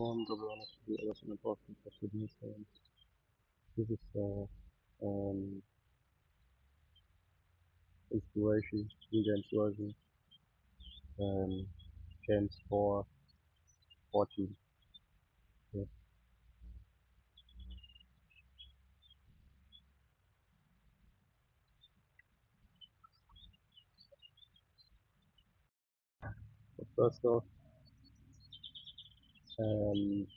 everyone, Gabriel here. I was an important news. This is inspiration, Giga inspiration, um, James 4:14. Yeah. So first off, um,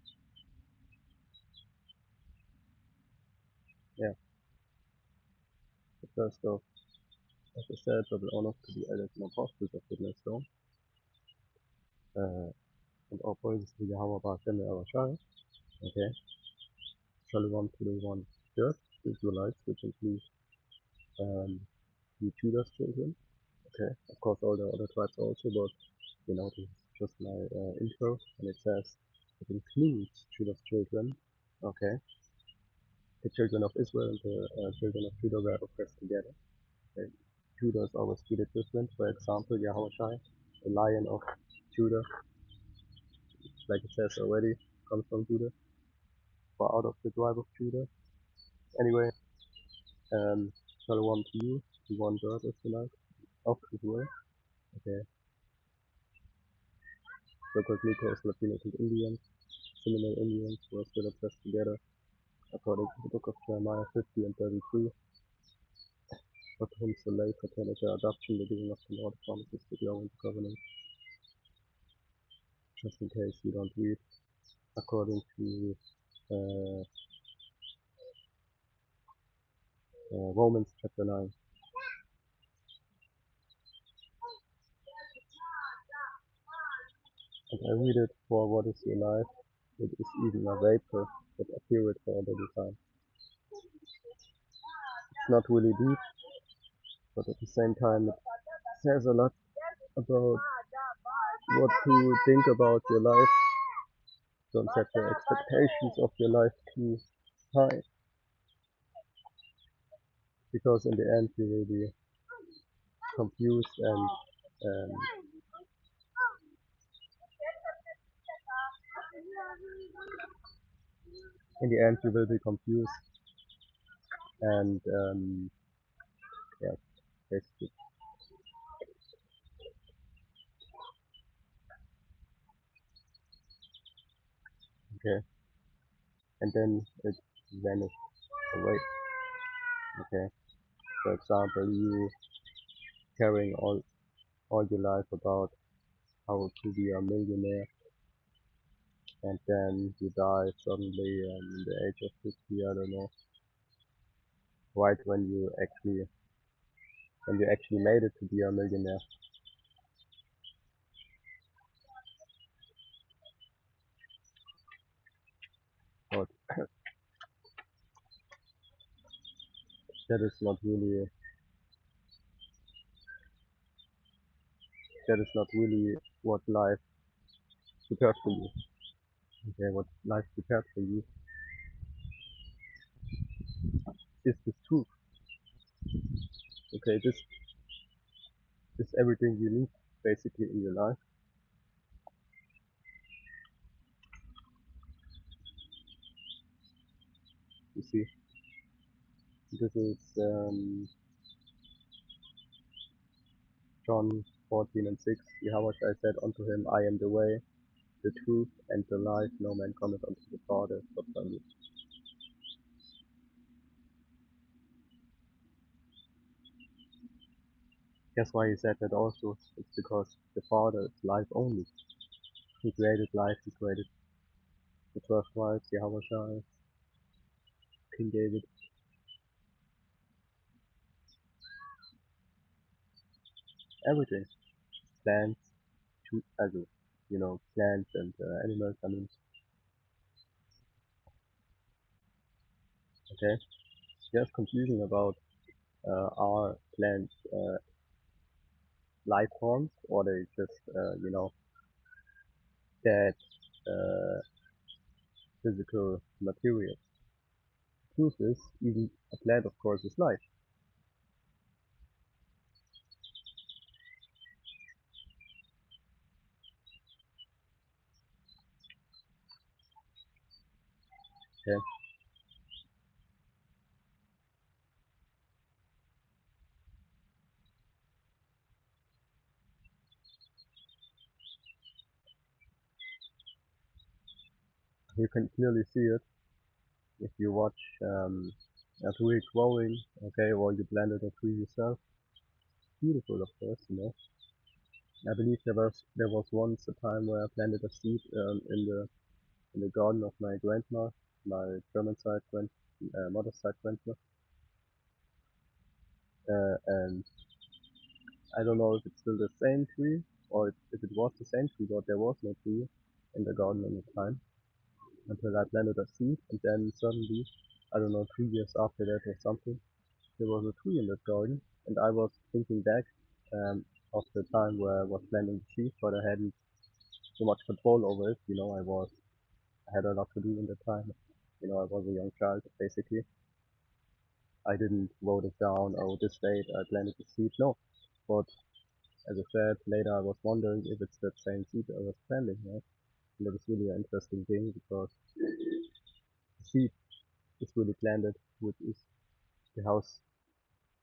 yeah. So first off, as I said, double honor to the elders and apostles of Goodness Stone, and all praises to Yahweh Ba'ashem Yahweh. Okay. Shalom to the one church, Israelites, which includes the Judah's children. Okay. Of course, all the other tribes also, but this is just my intro, and it says it includes Judah's children. Okay, the children of Israel and the children of Judah were oppressed together. Okay. Judah is always treated different. For example, Yahushai, the lion of Judah, like it says already, comes from Judah, or out of the tribe of Judah. Anyway, Shalom to you, to one God Israelite of Israel. Okay, so-called Negroes, Latinos, and Indians, similar Indians who are still oppressed together. According to the book of Jeremiah 50 and 33, but whom slave paternity adoption, the giving of the Lord promises to grow into covenant, just in case you don't read, according to uh, Romans chapter 9. And I read it for what is your life, it is even a vapor that appeareth for a little time. It's not really deep, but at the same time it says a lot about what to think about your life. Don't set the expectations of your life too high, because in the end you will be confused and um, in the end you will be confused and yeah, basically. Okay, and then it vanished away. Okay, for example, you carrying all your life about how to be a millionaire, and then you die suddenly in the age of 50. I don't know, right when you actually made it to be a millionaire. But that is not really that is not really what life prepared for you. Okay, what life prepared for you is the truth. Okay, this is everything you need basically in your life. You see, this is John 14 and 6. Yahweh said unto him, I am the way, the truth, and the life. No man cometh unto the Father but by me. Guess why he said that also? It's because the Father is life only. He created life, he created the 12 tribes, Yahweh, King David, everything. Plants, also, plants and animals, I mean, okay? There's confusion about are plants life forms or they just, dead uh, physical material. Truth is, even a plant, of course, is life. Okay, you can clearly see it if you watch a tree growing. Okay, or you planted a tree yourself. Beautiful, of course, you know. I believe there was once a time where I planted a seed in the garden of my grandma, my German side mother's side grandma, and I don't know if it's still the same tree or if it was the same tree, but there was no tree in the garden at the time until I planted a seed, and then suddenly, I don't know, 3 years after that or something, there was a tree in that garden, and I was thinking back of the time where I was planting the seed, but I hadn't so much control over it. You know, I had a lot to do in the time. You know, I was a young child basically. I didn't wrote it down. Oh, this date I planted the seed. No, but as I said later, I was wondering if it's that same seed I was planting. Right? And that was really an interesting thing because the seed is really planted, which is the house,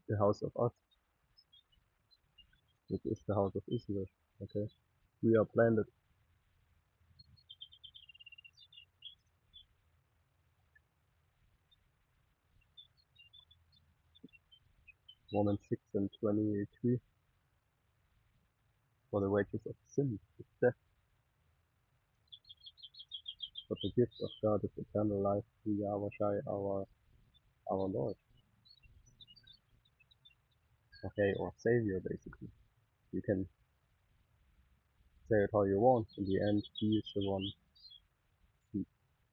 the house of us, which is the house of Israel. Okay, we are planted Romans 6 and 23. For the wages of sin is death, but the gift of God is eternal life through Yahweh Shai, our Lord. Okay, or Savior basically. You can say it how you want. In the end, He is the one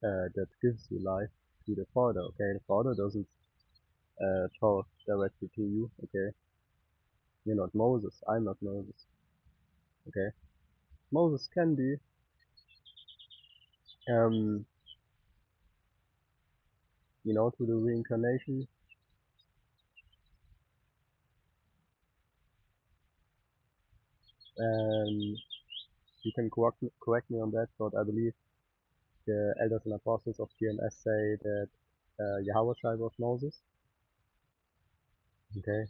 that gives you life to the Father. Okay, the Father doesn't talk directly to you. Okay, you're not Moses. I'm not Moses. Okay, Moses can be. Um, you know, to the reincarnation. Um, you can correct me on that, but I believe the elders and apostles of GMS say that Yahweh Shai was Moses. Okay,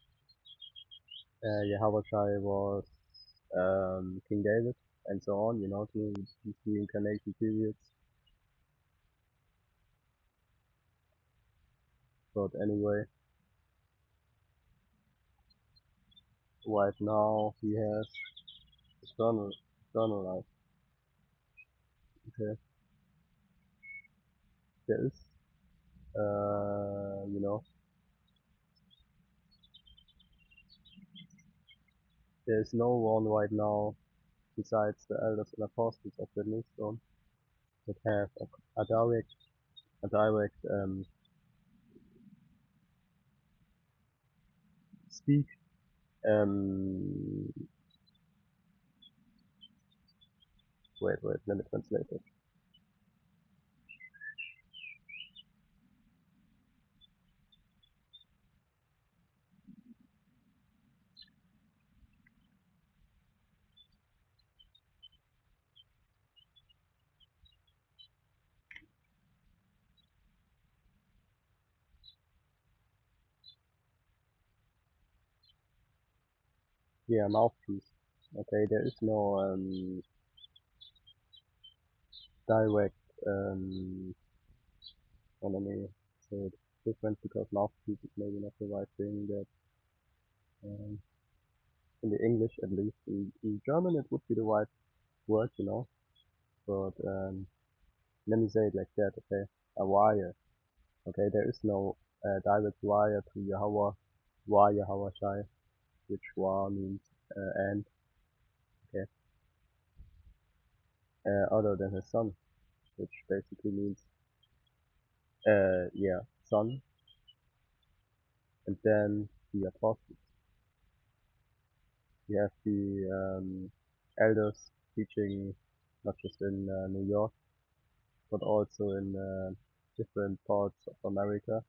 Yahweh Shai was King David, and so on. You know, to these reincarnation periods. But anyway, right now he has eternal, eternal life. Okay, there is, you know, there is no one right now besides the elders and apostles of the new stone that have a direct speak. Um, wait, let me translate it. Yeah, mouthpiece. Okay, there is no direct let me say it different because mouthpiece is maybe not the right thing that um, in the English at least. In German it would be the right word, you know. But let me say it like that. Okay, a wire. Okay, there is no direct wire to Yahweh, Wa Yahweh Shai, which Wa means and. Okay, other than his son, which basically means yeah, son, and then the apostles. We have the elders teaching not just in New York, but also in different parts of America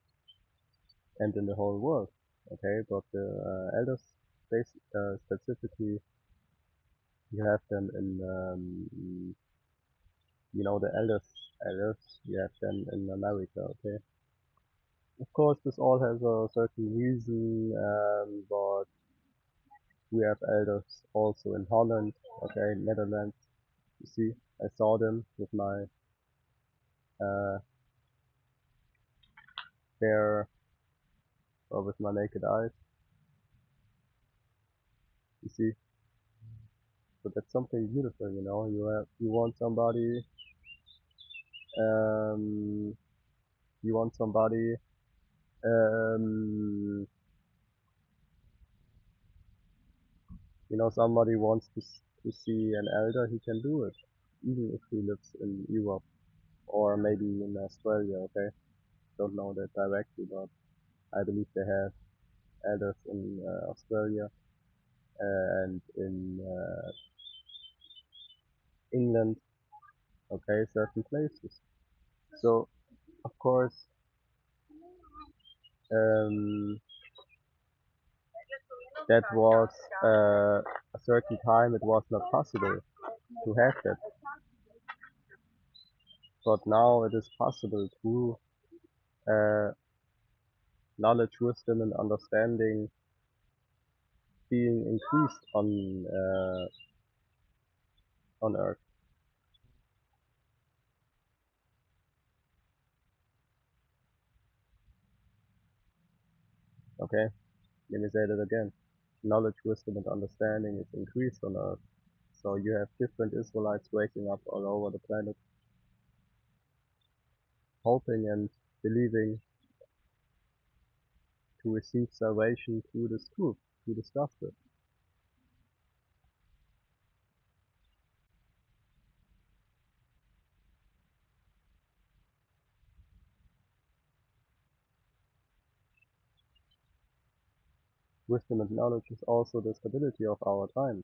and in the whole world. Okay, but the elders, specifically, you have them in, you know, the elders. elders you have them in America. Okay, of course this all has a certain reason, but we have elders also in Holland. Okay, Netherlands. You see, I saw them with my uh, bare or with my naked eyes. You see, so that's something beautiful. You want somebody. Um, you want somebody. Um, somebody wants to see an elder. He can do it, even if he lives in Europe or maybe in Australia. Okay, don't know that directly, but I believe they have elders in Australia and in England. Okay, certain places. So of course, um, that was a certain time it was not possible to have that, but now it is possible through uh, knowledge, wisdom, and understanding being increased on Earth. Okay, let me say that again. Knowledge, wisdom, and understanding is increased on Earth. So you have different Israelites waking up all over the planet, hoping and believing to receive salvation through this truth, through this gospel. Wisdom and knowledge is also the stability of our time,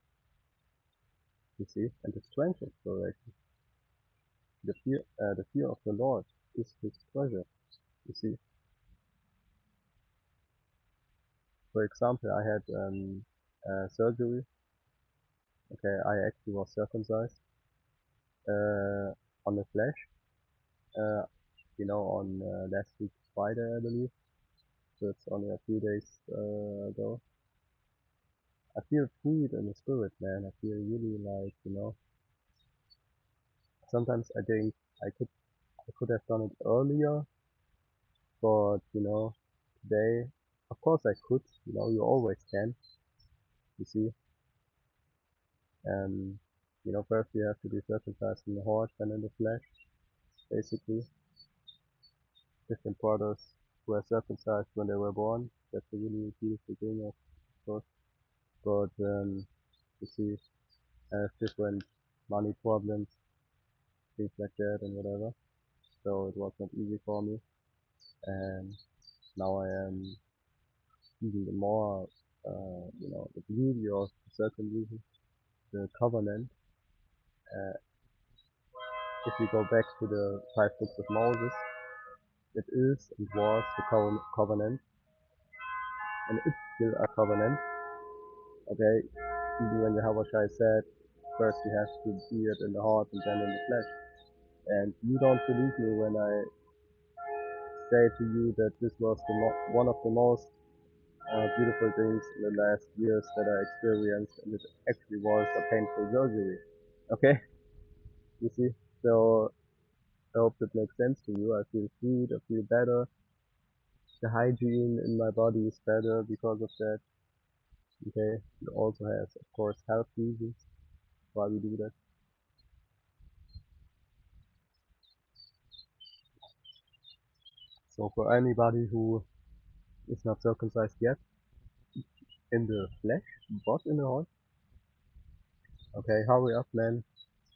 you see, and the strength of salvation. The fear of the Lord is His treasure, you see. For example, I had surgery. Okay, I actually was circumcised on the flesh, uh, on last week Friday, I believe. So it's only a few days ago. I feel freed in the spirit, man. I feel really like, sometimes I think I could have done it earlier, but today, of course I could. You always can. You see, um, first you have to be circumcised in the heart and in the flesh. Basically, different brothers were circumcised when they were born. That's a really beautiful thing, of course. But you see, I have different money problems, things like that, and whatever. So it was not easy for me, and now I am even the more, the beauty of the circumcision, the covenant. Uh, if we go back to the five books of Moses, it is and was the covenant, and it's still a covenant. Okay, even when Yahweh Shai said, first you have to be it in the heart and then in the flesh. And you don't believe me when I say to you that this was one of the most beautiful things in the last years that I experienced, and it actually was a painful surgery. Okay, you see? So I hope that makes sense to you. I feel freed, I feel better. The hygiene in my body is better because of that. Okay, it also has, of course, health reasons why we do that. So for anybody who is not circumcised yet in the flesh, but in the heart, okay, hurry up, man.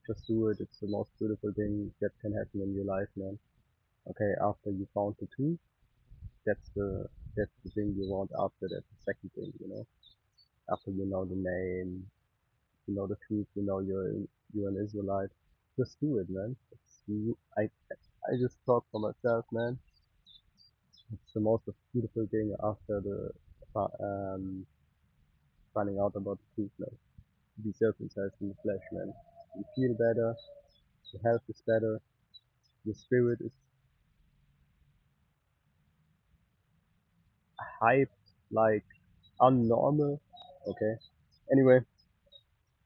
Just do it. It's the most beautiful thing that can happen in your life, man. Okay, after you found the truth, that's the that's the thing you want after that. The second thing, after you know the name, you know the truth, you're an Israelite. Just do it, man. I just talk for myself, man. It's the most beautiful thing after the finding out about the truth, man. Be circumcised in the flesh, man. You feel better, your health is better, the spirit is hyped like unnormal. Okay. Anyway,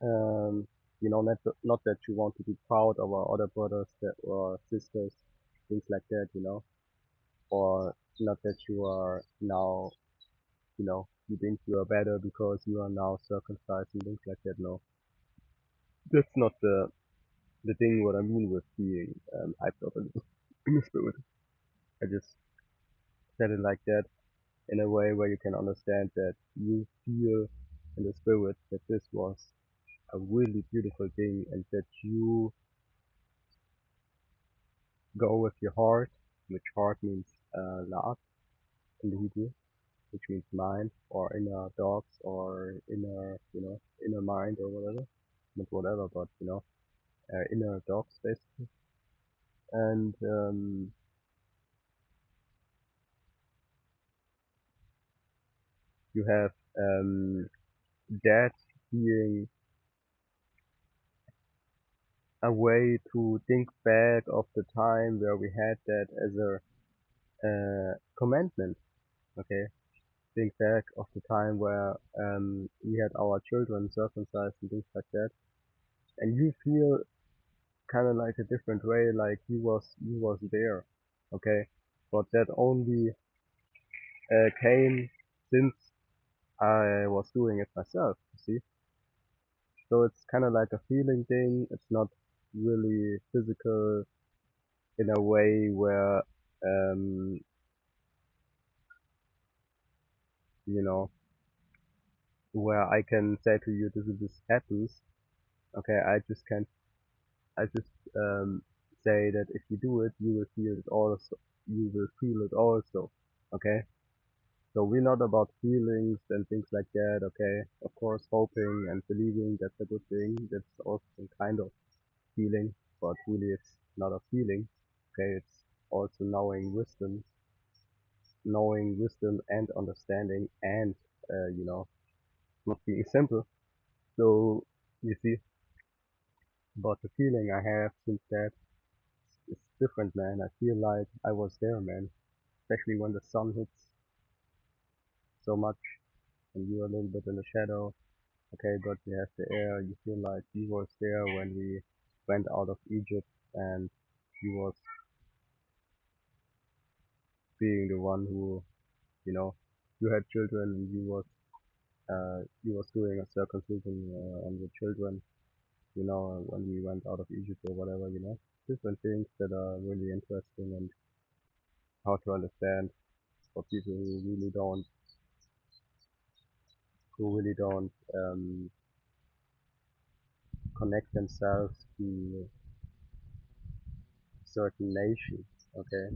um, not that you want to be proud of our other brothers that or sisters, things like that, or not that you are now, you think you are better because you are now circumcised and things like that. No, that's not the thing. What I mean with being hyped up in the spirit. I just said it like that in a way where you can understand that you feel in the spirit that this was a really beautiful thing and that you go with your heart, which heart means love in the Hebrew, which means mind or inner dogs or inner mind or whatever. Not whatever, but inner dogs basically. And you have that being a way to think back of the time where we had that as a commandment. Okay, think back of the time where we had our children circumcised and things like that, and you feel kind of like a different way, like you was there. Okay, but that only came since I was doing it myself. You see, so it's kind of like a feeling thing. It's not really physical in a way where um you know where I can say to you this happens. Okay, I just say that if you do it, you will feel it also. You will feel it also. Okay. So we're not about feelings and things like that. Okay. Of course, hoping and believing that's a good thing. That's also some kind of feeling, but really it's not a feeling. Okay. It's also knowing wisdom and understanding and, not being simple. So you see, but the feeling I have since that is different, man. I feel like I was there, man. Especially when the sun hits so much and you're a little bit in the shadow. Okay, but you have the air. You feel like you was there when we went out of Egypt, and you was being the one who, you know, you had children and you was doing a circumcision on your children. When we went out of Egypt or whatever. Different things that are really interesting and how to understand for people who really don't connect themselves to certain nations, okay,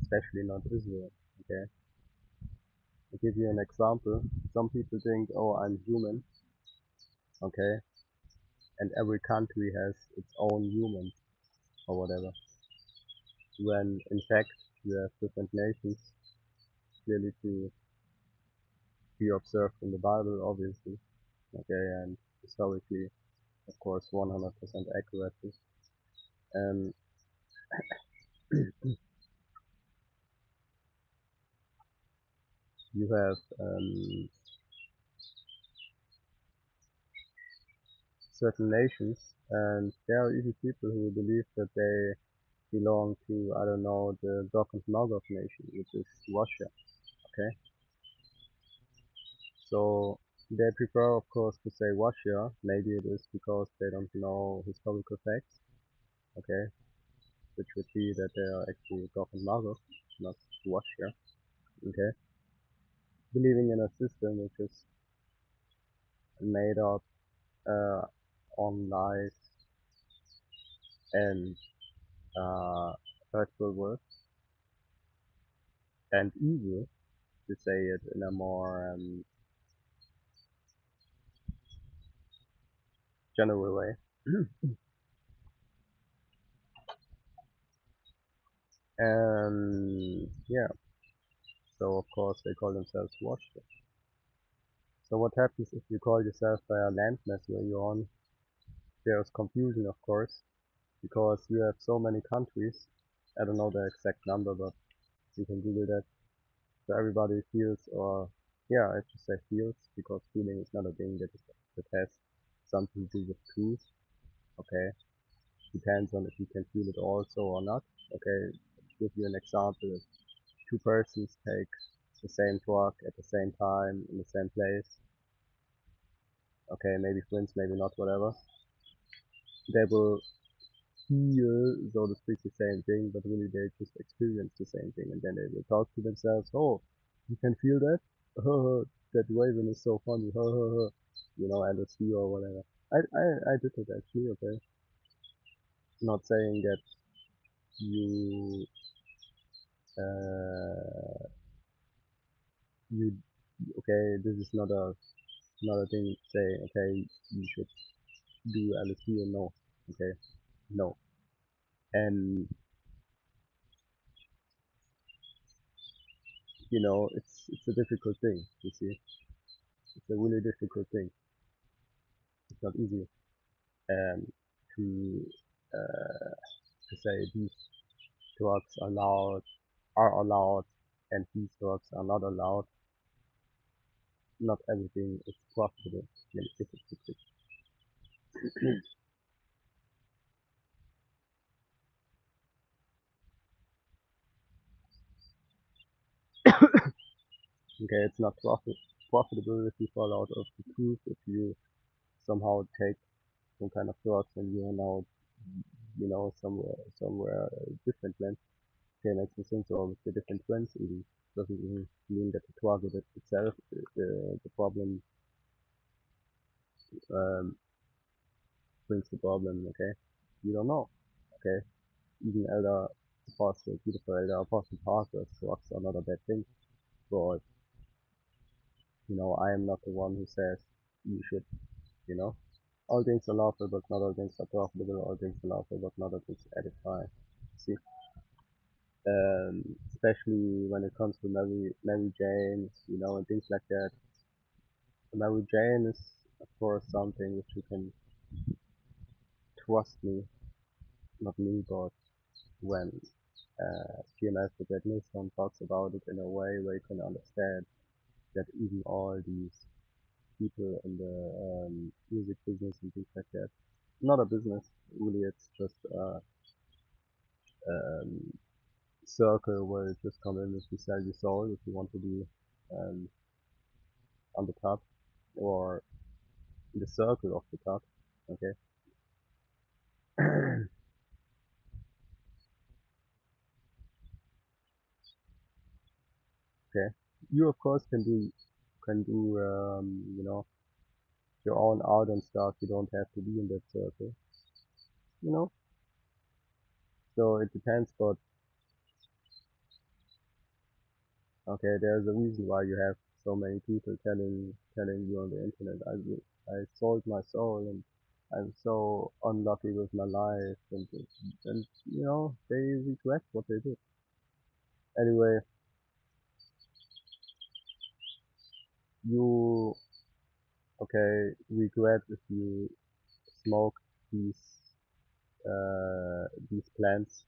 especially not Israel, okay. I'll give you an example. Some people think, oh, I'm human, okay, and every country has its own humans or whatever. When in fact you have different nations clearly to be observed in the Bible, obviously, okay, and historically, of course, 100% accurately. And you have certain nations, and there are even people who believe that they belong to, I don't know, the Gog and Magog nation, which is Russia. Okay, so they prefer, of course, to say Russia. Maybe it is because they don't know historical facts. Okay, which would be that they are actually Gog and Magog, not Russia. Okay, believing in a system which is made up uh, on lies and hurtful words and evil, to say it in a more general way. And yeah, so of course they call themselves watchers. So what happens if you call yourself by a landmass where you're on? There's confusion, of course, because you have so many countries. I don't know the exact number, but you can Google that. So everybody feels, or yeah, I should say feels, because feeling is not a thing that has something to do with truth. Okay, depends on if you can feel it also or not. Okay, give you an example. If two persons take the same drug at the same time in the same place, okay, maybe twins, maybe not, whatever, they will feel, so to speak, the same thing, but really they just experience the same thing, and then they will talk to themselves, oh, you can feel that? That Raven is so funny, LSD or whatever. I did it actually, okay? Not saying that you, uh, you, okay, this is not a thing to say, okay, you should do LSD or no, okay? No. And, it's a difficult thing, you see? It's a really difficult thing. It's not easy. And to uh, to say these drugs are allowed and these drugs are not allowed. Not everything is profitable. Many different. Okay, it's not profitable if you fall out of the truth. If you somehow take some kind of drugs and you are now, somewhere different land. Okay, makes no sense. Or with the different trends even doesn't even mean that the drug itself, the problem, um, brings the problem, okay? You don't know, okay? Even elder apostle, beautiful elder apostle pastors, drugs are not a bad thing, but, I am not the one who says you should, you know? All things are lawful, but not all things are profitable. All things are lawful, but not all things edify. See, especially when it comes to Mary Jane, and things like that. Mary Jane is, of course, something which you can trust me, not me, but when TMS with that Newsroom talks about it in a way where you can understand that even all these people in the music business and things like that, not a business, really, it's just a um, circle where you just come in if you sell your soul, if you want to be um, on the top or in the circle of the top, okay? Okay. You of course can do your own art and stuff. You don't have to be in that circle, you know. So it depends, but okay, there's a reason why you have so many people telling you on the internet, I sold my soul and I'm so unlucky with my life, and they regret what they did. Anyway, you regret if you smoke these these plants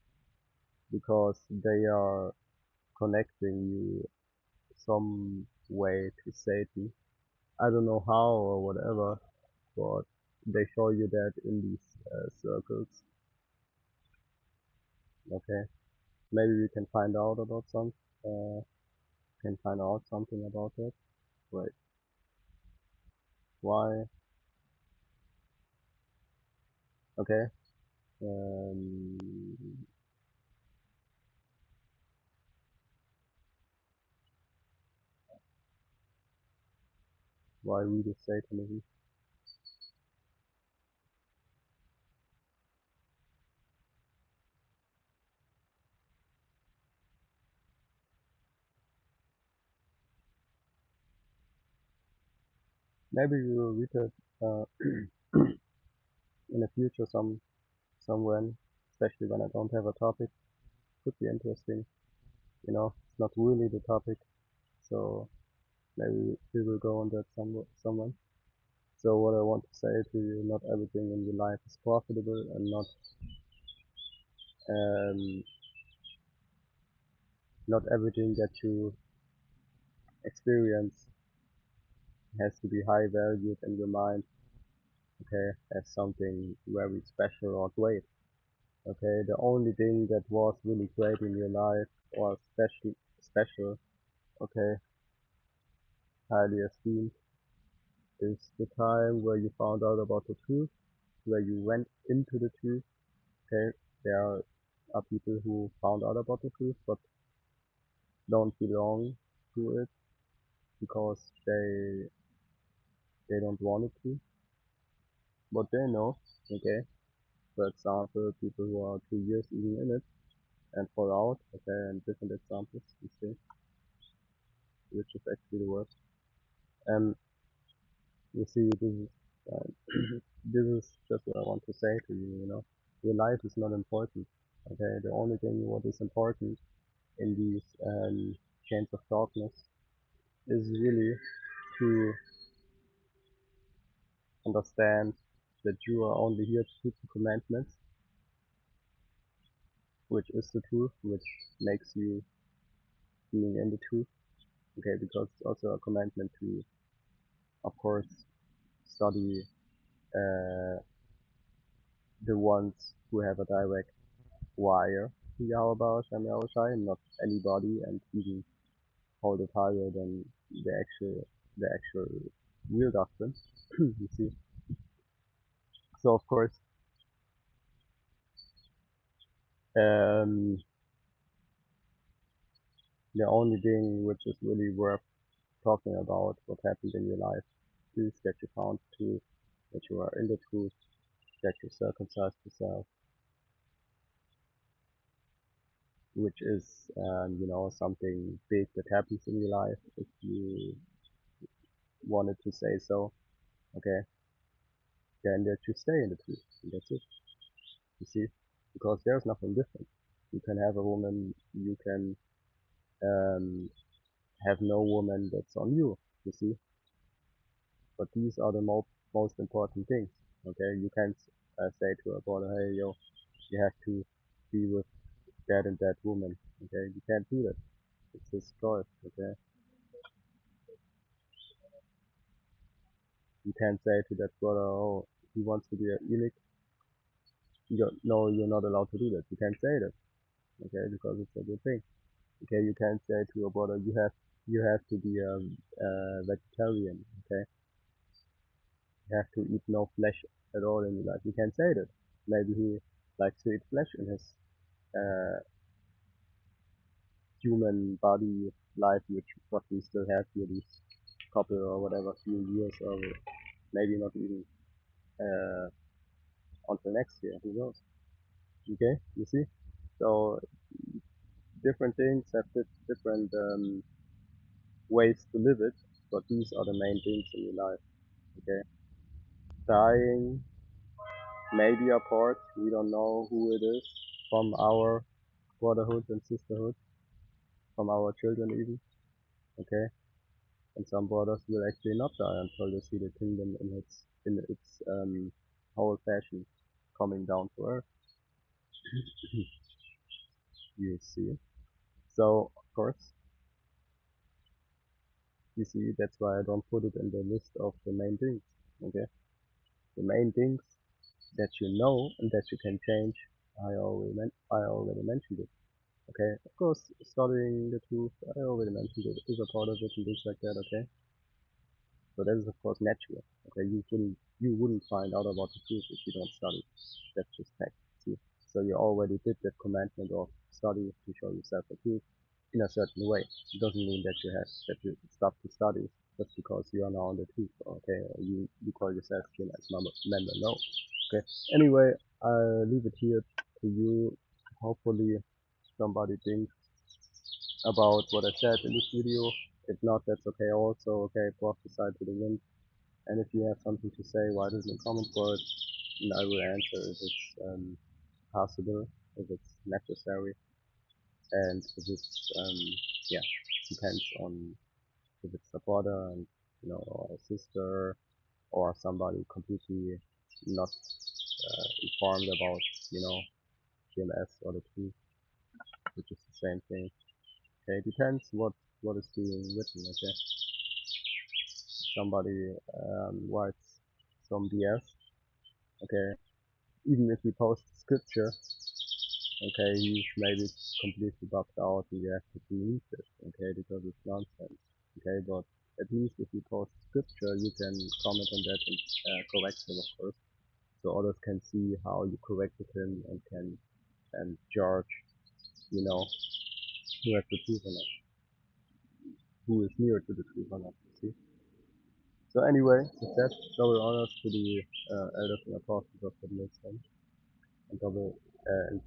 because they are connecting you some way to Satan. I don't know how or whatever, but they show you that in these circles. Okay, maybe we can find out about uh, find out something about that. Wait, why? Okay, um, why read of Satanism? Maybe we will read it in the future somewhere, especially when I don't have a topic. Could be interesting. It's not really the topic, so maybe we will go on that somewhere. So what I want to say to you, not everything in your life is profitable, and um, not everything that you experience has to be high valued in your mind, okay, as something very special or great. Okay, the only thing that was really great in your life or special, okay, highly esteemed, is the time where you found out about the truth, where you went into the truth. Okay, there are people who found out about the truth but don't belong to it because they don't want it to, but they know. Okay, for example, people who are 2 years even in it and fall out. Okay, and different examples you see, which is actually the worst. And you see, uh, this is just what I want to say to you. You know, your life is not important. Okay, the only thing what is important in these chains of darkness is really to understand that you are only here to keep the commandments, which is the truth, which makes you being in the truth. Okay, because it's also a commandment to, of course, study uh, the ones who have a direct wire to Yahweh Hashem Yahushai, not anybody, and even hold it higher than the actual real doctrine. You see. So of course, um, the only thing which is really worth talking about what happened in your life is that you found truth, that you are in the truth, that you circumcised yourself, which is something big that happens in your life if you wanted to say so. Okay, then that you stay in the truth. And that's it. You see, because there's nothing different. You can have a woman, you can um, have no woman that's on you. You see, but these are the most important things. Okay, you can't say to a brother, hey yo, you have to be with that and that woman. Okay, you can't do that. It's his choice. Okay, you can't say to that brother, oh, he wants to be a eunuch. You don't, no, you're not allowed to do that. You can't say that. Okay, because it's a good thing. Okay, you can't say to a brother, you have to be a vegetarian. Okay, you have to eat no flesh at all in your life. You can't say that. Maybe he likes to eat flesh in his uh, human body life, which what we still have here, these couple or whatever few years, or maybe not even uh, until next year. Who knows? Okay, you see. So different things have different ways to live it, but these are the main things in your life. Okay, dying maybe apart. We don't know who it is from our brotherhood and sisterhood, from our children even. Okay, and some brothers will actually not die until they see the kingdom in its whole fashion coming down to earth. You see. So of course, you see that's why I don't put it in the list of the main things. Okay, the main things that you know and that you can change. I already mentioned it. Okay, of course, studying the truth. I already mentioned it is a part of it and things like that. Okay, so that is of course natural. Okay, you wouldn't find out about the truth if you don't study. That's just fact. See, so you already did that commandment of study to show yourself the truth in a certain way. It doesn't mean that you stop to study just because you are now on the truth. Okay, or you call yourself as member. No. Okay. Anyway, I'll leave it here to you. Hopefully, somebody thinks about what I said in this video. If not, that's okay also. Okay, prophesy to the wind. And if you have something to say, write it in the comment for it, and I will answer if it's possible, if it's necessary, and if it's yeah, depends on if it's a brother and or a sister or somebody completely not informed about, you know, GMS or the truth, which is the same thing. Okay, it depends what is being written. Okay, somebody writes some BS. Okay, even if we post scripture, okay, he's maybe completely bugged out and you have to delete it, okay, because it's nonsense. Okay, but at least if you post scripture, you can comment on that and correct him, of course, so others can see how you corrected him and can and judge, you know, who has the truth or not, who is near to the truth or not. You see. So anyway, with that, double honors to the elders and apostles of the Muslim, and double and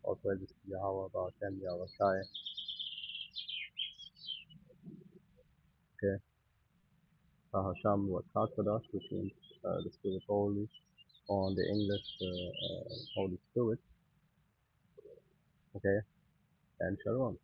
all praises to Yahweh, about Shem, Yahweh Shai. Okay, Hasham was Hatzadash, which means the Spirit Holy, or in the English, Holy Spirit. Okay, and Shalom.